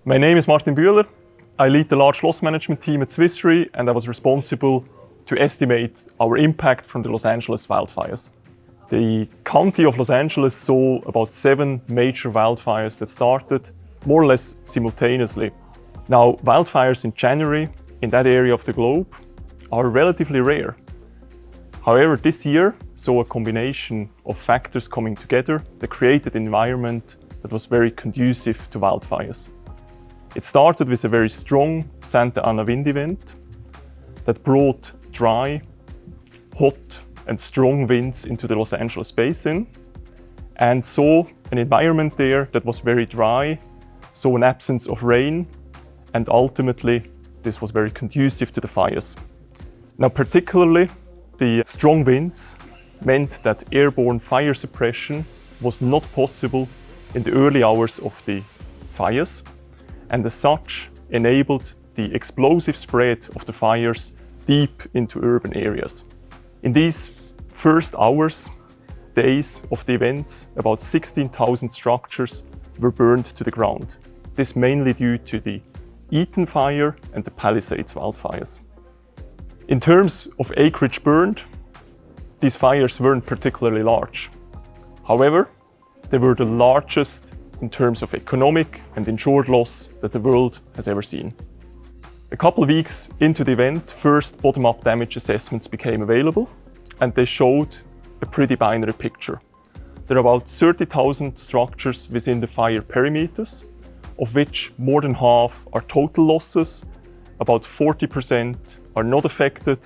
My name is Martin Bühler. I lead the large loss management team at Swiss Re, and I was responsible to estimate our impact from the Los Angeles wildfires. The county of Los Angeles saw about 7 major wildfires that started more or less simultaneously. Now, wildfires in January in that area of the globe are relatively rare. However, this year saw a combination of factors coming together that created an environment that was very conducive to wildfires. It started with a very strong Santa Ana wind event that brought dry, hot and strong winds into the Los Angeles basin and saw an environment there that was very dry, saw an absence of rain, and ultimately this was very conducive to the fires. Now, particularly the strong winds meant that airborne fire suppression was not possible in the early hours of the fires, and as such enabled the explosive spread of the fires deep into urban areas. In these first hours, days of the events, about 16,000 structures were burned to the ground. This mainly due to the Eaton fire and the Palisades wildfires. In terms of acreage burned, these fires weren't particularly large. However, they were the largest in terms of economic and insured loss that the world has ever seen. A couple of weeks into the event, first bottom-up damage assessments became available, and they showed a pretty binary picture. There are about 30,000 structures within the fire perimeters, of which more than half are total losses, about 40% are not affected,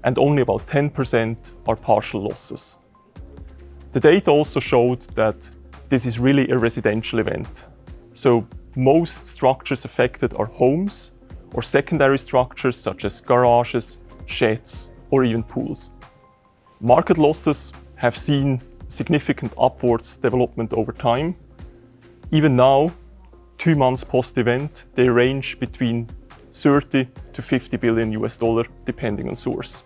and only about 10% are partial losses. The data also showed that this is really a residential event. So most structures affected are homes or secondary structures such as garages, sheds, or even pools. Market losses have seen significant upwards development over time. Even now, 2 months post-event, they range between 30 to 50 billion US dollar, depending on source.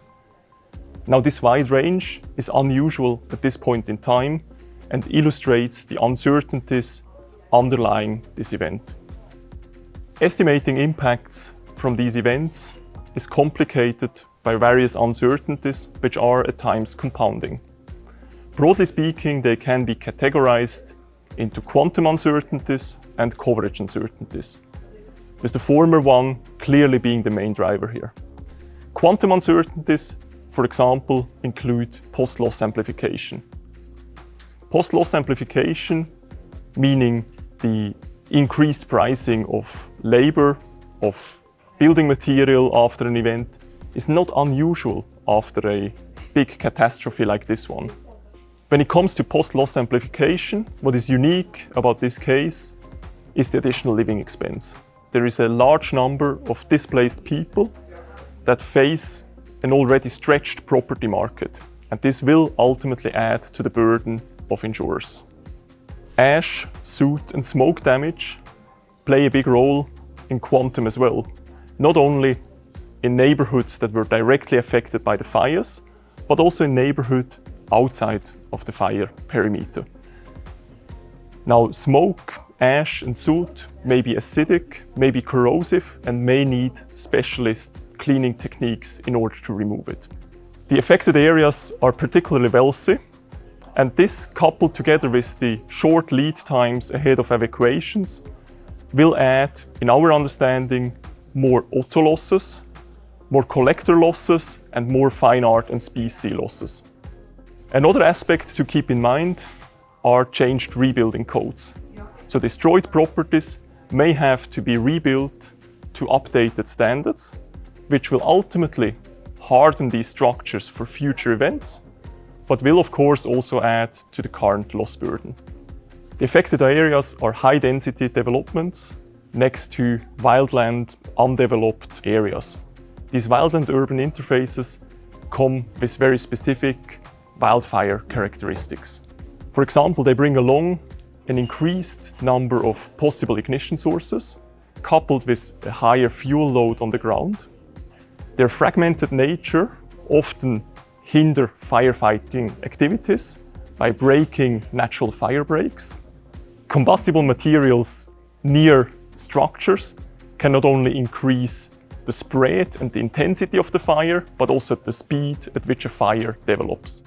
Now, this wide range is unusual at this point in time and illustrates the uncertainties underlying this event. Estimating impacts from these events is complicated by various uncertainties which are at times compounding. Broadly speaking, they can be categorized into quantum uncertainties and coverage uncertainties, with the former one clearly being the main driver here. Quantum uncertainties, for example, include post-loss amplification. Post-loss amplification, meaning the increased pricing of labor, of building material after an event, is not unusual after a big catastrophe like this one. When it comes to post-loss amplification, what is unique about this case is the additional living expense. There is a large number of displaced people that face an already stretched property market, and this will ultimately add to the burden of insurers. Ash, soot and smoke damage play a big role in quantum as well, not only in neighborhoods that were directly affected by the fires, but also in neighborhoods outside of the fire perimeter. Now, smoke, ash and soot may be acidic, may be corrosive, and may need specialist cleaning techniques in order to remove it. The affected areas are particularly wealthy, and this, coupled together with the short lead times ahead of evacuations, will add, in our understanding, more auto losses, more collector losses, and more fine art and specie losses. Another aspect to keep in mind are changed rebuilding codes. So destroyed properties may have to be rebuilt to updated standards, which will ultimately harden these structures for future events, but will of course also add to the current loss burden. The affected areas are high-density developments next to wildland undeveloped areas. These wildland-urban interfaces come with very specific wildfire characteristics. For example, they bring along an increased number of possible ignition sources, coupled with a higher fuel load on the ground. Their fragmented nature often hinder firefighting activities by breaking natural fire breaks. Combustible materials near structures can not only increase the spread and the intensity of the fire, but also the speed at which a fire develops.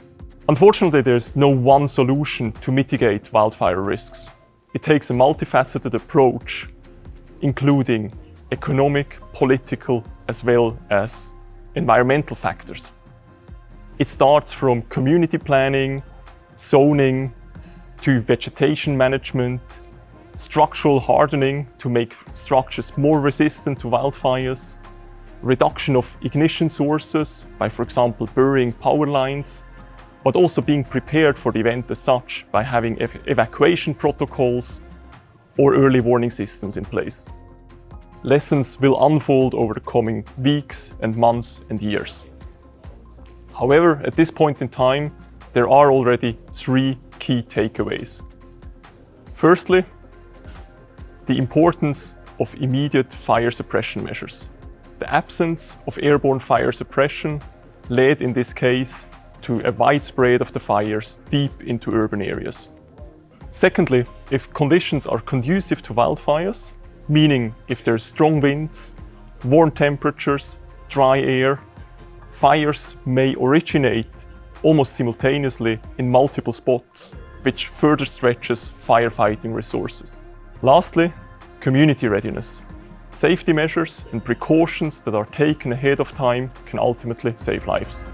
Unfortunately, there's no one solution to mitigate wildfire risks. It takes a multifaceted approach, including economic, political, as well as environmental factors. It starts from community planning, zoning, to vegetation management, structural hardening to make structures more resistant to wildfires, reduction of ignition sources by, for example, burying power lines, but also being prepared for the event as such by having evacuation protocols or early warning systems in place. Lessons will unfold over the coming weeks and months and years. However, at this point in time, there are already 3 key takeaways. Firstly, the importance of immediate fire suppression measures. The absence of airborne fire suppression led in this case to a widespread of the fires deep into urban areas. Secondly, if conditions are conducive to wildfires, meaning if there's strong winds, warm temperatures, dry air, fires may originate almost simultaneously in multiple spots, which further stretches firefighting resources. Lastly, community readiness. Safety measures and precautions that are taken ahead of time can ultimately save lives.